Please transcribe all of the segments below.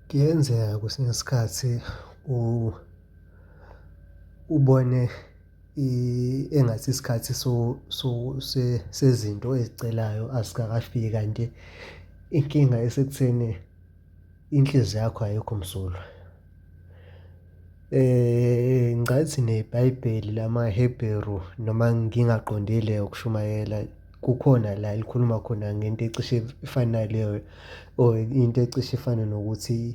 Kuyenzeka kwesinye isikhathi u- ubone engathi isikhathi sezinto ozicelayo asikakafiki kanti inkinga isekutheni inhliziyo yakho ayikho msulwa. Ngicathi neBhayibheli lamaHeberu noma ngingaqondile ukushumayela kukhona la elikhuluma khona ngento ecishe ifane naleyo or into ecishe ifane nokuthi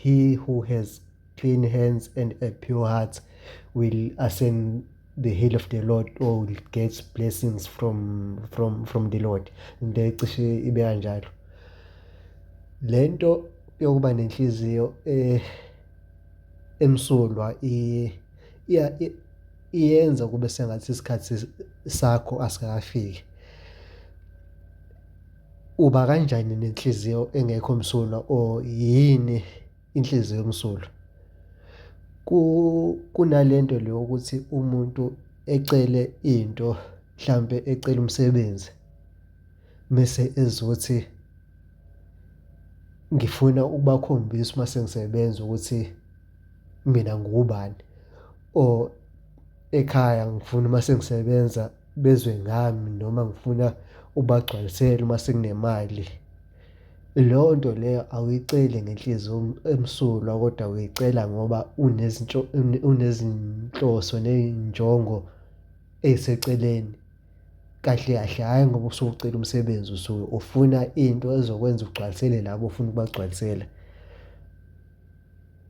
he who has clean hands and a pure heart will ascend the hill of the Lord or will get blessings from the Lord. Into ecishe ibe kanjalo. Le nto yokuba nenhliziyo emsulwa iyenza kube sengathi isikhathi sakho asikakafiki. Uba kanjani nenhliziyo engekho msulwa or yini inhliziyo emsulwa? Kunalento le yokuthi umuntu ecele into, mhlampe ecele umsebenzi mese ezothi ngifuna ukubakhombisa uma sengisebenza ukuthi mina ngubani, or ekhaya ngifuna uma sengisebenza bezwe ngami noma ngifuna ukubagcwalisela uma sekunemali. Leyo nto leyo awuyiceli ngenhliziyo emsulwa kodwa uyicela ngoba unezinhloso ney'njongo ey'seceleni. Kahle kahle hhayi ngoba usuke ucela umsebenzi, usuke ufuna into ezokwenza ugcwalisele labo ofuna ukubagcwalisela.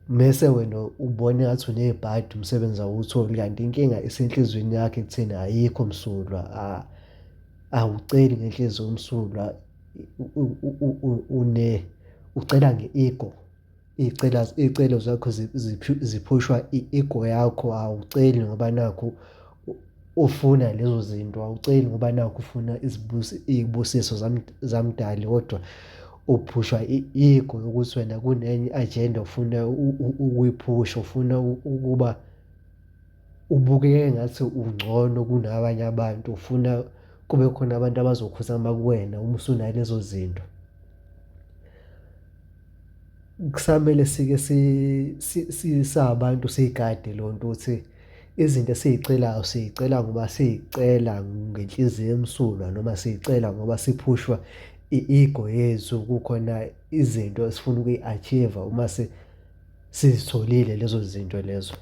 Mese wena ubona engathi unebhadi umsebenzi awuwutholi kanti inkinga isenhlizweni yakho ekutheni ayikho msulwa. Awuceli ngenhliziyo emsulwa, ucela nge-ego. Iy'celo zakho ziphushwa i-ego yakho, awuceli ngoba nakhu ufuna lezo zinto, awuceli ngoba nakhu ufuna iy'busiso zamdali kodwa uphushwa i-ego yokuthi wena kunenye i-ajenda ofuna ukuyiphusha, ufuna ukuba ubukeke engathi ungcono kunabanye abantu, ufuna kube khona abantu abazokhuzama kuwena uma usunalezo zinto. Kusamele sike sabantu siyigade leyo nto ukuthi izinto esiy'celayo siy'cela ngoba siy'cela ngenhliziyo emsulwa noma siy'cela ngoba siphushwa i-ego yethu. Kukhona izinto esifuna ukuyi-achieve-a uma sizitholile lezo zinto lezo.